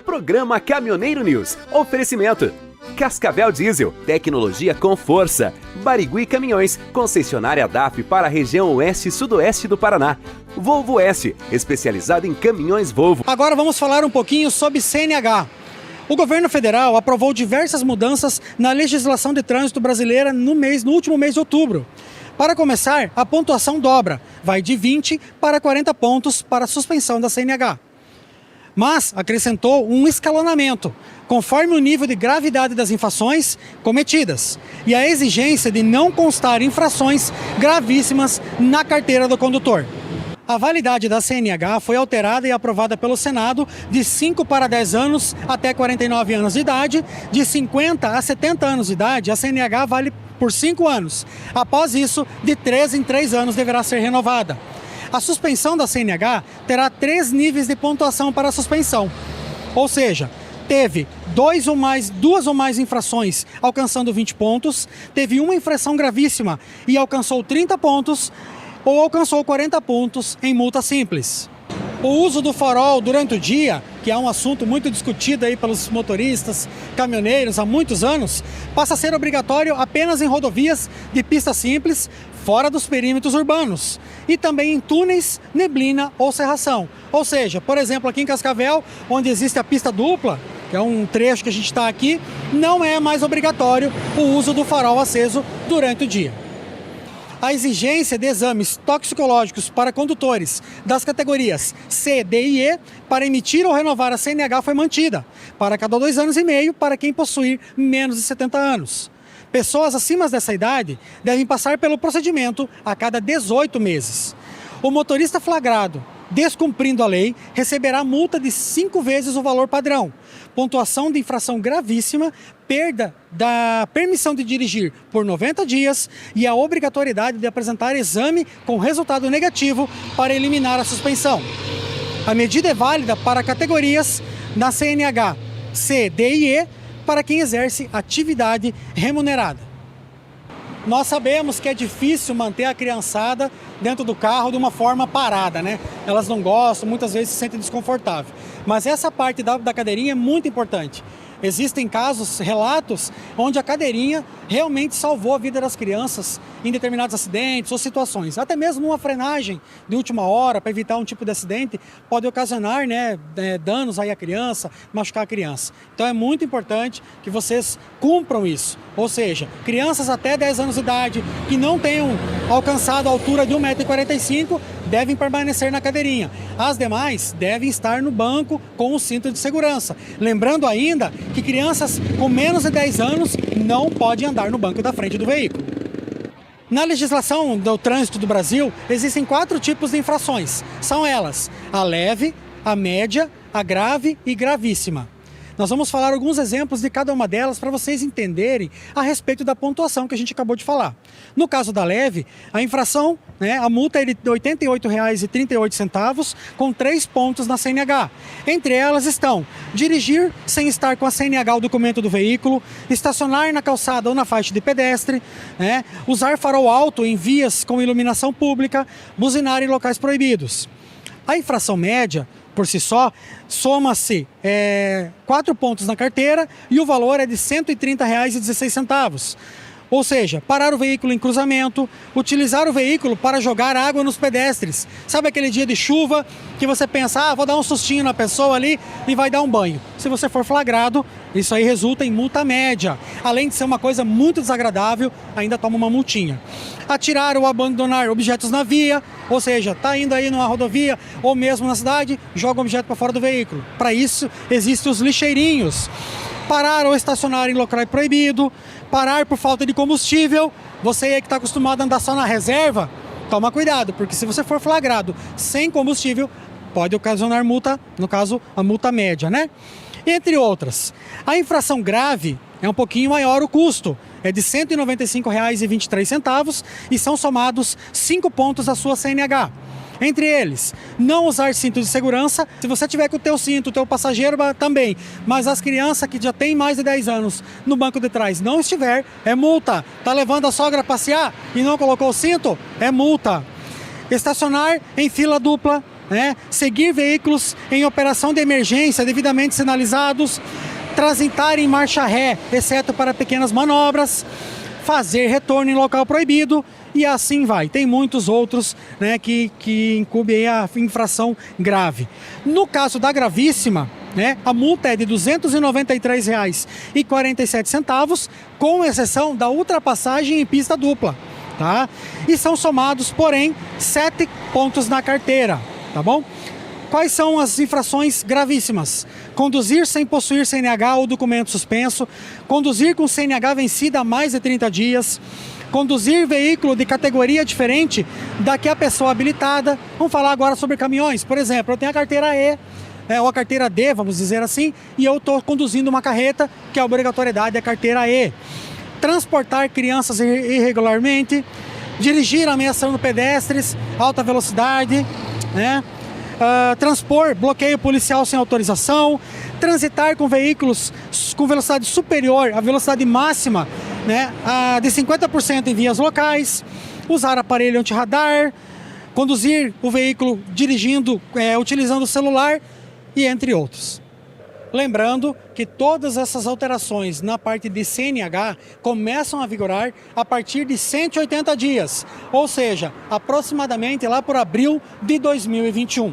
Programa Caminhoneiro News. Oferecimento. Cascavel Diesel, tecnologia com força. Barigui Caminhões, concessionária DAF para a região oeste e sudoeste do Paraná. Volvo S, especializado em caminhões Volvo. Agora vamos falar um pouquinho sobre CNH. O governo federal aprovou diversas mudanças na legislação de trânsito brasileira no último mês de outubro. Para começar, a pontuação dobra, vai de 20 para 40 pontos para a suspensão da CNH. Mas acrescentou um escalonamento, conforme o nível de gravidade das infrações cometidas e a exigência de não constar infrações gravíssimas na carteira do condutor. A validade da CNH foi alterada e aprovada pelo Senado de 5 para 10 anos até 49 anos de idade. De 50 a 70 anos de idade, a CNH vale por 5 anos. Após isso, de 3 em 3 anos deverá ser renovada. A suspensão da CNH terá 3 níveis de pontuação para a suspensão. Ou seja, teve 2 ou mais infrações alcançando 20 pontos, teve uma infração gravíssima e alcançou 30 pontos, ou alcançou 40 pontos em multa simples. O uso do farol durante o dia, que é um assunto muito discutido aí pelos motoristas, caminhoneiros há muitos anos, passa a ser obrigatório apenas em rodovias de pista simples, fora dos perímetros urbanos, e também em túneis, neblina ou cerração. Ou seja, por exemplo, aqui em Cascavel, onde existe a pista dupla, que é um trecho que a gente está aqui, não é mais obrigatório o uso do farol aceso durante o dia. A exigência de exames toxicológicos para condutores das categorias C, D e E para emitir ou renovar a CNH foi mantida, para cada 2 anos e meio para quem possuir menos de 70 anos. Pessoas acima dessa idade devem passar pelo procedimento a cada 18 meses. O motorista flagrado descumprindo a lei receberá multa de 5 vezes o valor padrão, pontuação de infração gravíssima, perda da permissão de dirigir por 90 dias e a obrigatoriedade de apresentar exame com resultado negativo para eliminar a suspensão. A medida é válida para categorias na CNH C, D e E para quem exerce atividade remunerada. Nós sabemos que é difícil manter a criançada dentro do carro de uma forma parada, né? Elas não gostam, muitas vezes se sentem desconfortáveis. Mas essa parte da cadeirinha é muito importante. Existem casos, relatos, onde a cadeirinha realmente salvou a vida das crianças em determinados acidentes ou situações. Até mesmo uma frenagem de última hora para evitar um tipo de acidente pode ocasionar, danos aí à criança, machucar a criança. Então é muito importante que vocês cumpram isso. Ou seja, crianças até 10 anos de idade que não tenham alcançado a altura de 1,45 m devem permanecer na cadeirinha. As demais devem estar no banco com o cinto de segurança. Lembrando ainda que crianças com menos de 10 anos não podem andar no banco da frente do veículo. Na legislação do trânsito do Brasil, existem 4 tipos de infrações. São elas: a leve, a média, a grave e gravíssima. Nós vamos falar alguns exemplos de cada uma delas para vocês entenderem a respeito da pontuação que a gente acabou de falar. No caso da leve, a infração, a multa é de R$ 88,38, com 3 pontos na CNH. Entre elas estão dirigir sem estar com a CNH, o documento do veículo, estacionar na calçada ou na faixa de pedestre, usar farol alto em vias com iluminação pública, buzinar em locais proibidos. A infração média, por si só, soma-se 4 pontos na carteira e o valor é de R$ 130,16. Ou seja, parar o veículo em cruzamento, utilizar o veículo para jogar água nos pedestres. Sabe aquele dia de chuva que você pensa, vou dar um sustinho na pessoa ali e vai dar um banho. Se você for flagrado, isso aí resulta em multa média. Além de ser uma coisa muito desagradável, ainda toma uma multinha. Atirar ou abandonar objetos na via, ou seja, está indo aí numa rodovia ou mesmo na cidade, joga um objeto para fora do veículo. Para isso, existem os lixeirinhos. Parar ou estacionar em local proibido, parar por falta de combustível. Você aí que está acostumado a andar só na reserva, toma cuidado, porque se você for flagrado sem combustível, pode ocasionar multa, no caso, a multa média, Entre outras. A infração grave é um pouquinho maior o custo, é de R$ 195,23 e são somados 5 pontos da sua CNH. Entre eles, não usar cinto de segurança. Se você tiver com o teu cinto, o teu passageiro também, mas as crianças que já têm mais de 10 anos no banco de trás não estiver, é multa. Tá levando a sogra a passear e não colocou o cinto? É multa. Estacionar em fila dupla, né? Seguir veículos em operação de emergência devidamente sinalizados, transitar em marcha ré, exceto para pequenas manobras, fazer retorno em local proibido e assim vai. Tem muitos outros, né, que incumbem a infração grave. No caso da gravíssima, né, a multa é de R$ 293,47, com exceção da ultrapassagem em pista dupla, tá? E são somados, porém, 7 pontos na carteira, tá bom? Quais são as infrações gravíssimas? Conduzir sem possuir CNH ou documento suspenso, conduzir com CNH vencida há mais de 30 dias, conduzir veículo de categoria diferente da que a pessoa habilitada. Vamos falar agora sobre caminhões. Por exemplo, eu tenho a carteira E, ou a carteira D, vamos dizer assim, e eu estou conduzindo uma carreta, que a obrigatoriedade é a carteira E. Transportar crianças irregularmente, dirigir ameaçando pedestres, alta velocidade, né? Transpor bloqueio policial sem autorização, transitar com veículos com velocidade superior à velocidade máxima, né, de 50% em vias locais, usar aparelho antirradar, conduzir o veículo dirigindo, utilizando o celular e entre outros. Lembrando que todas essas alterações na parte de CNH começam a vigorar a partir de 180 dias, ou seja, aproximadamente lá por abril de 2021.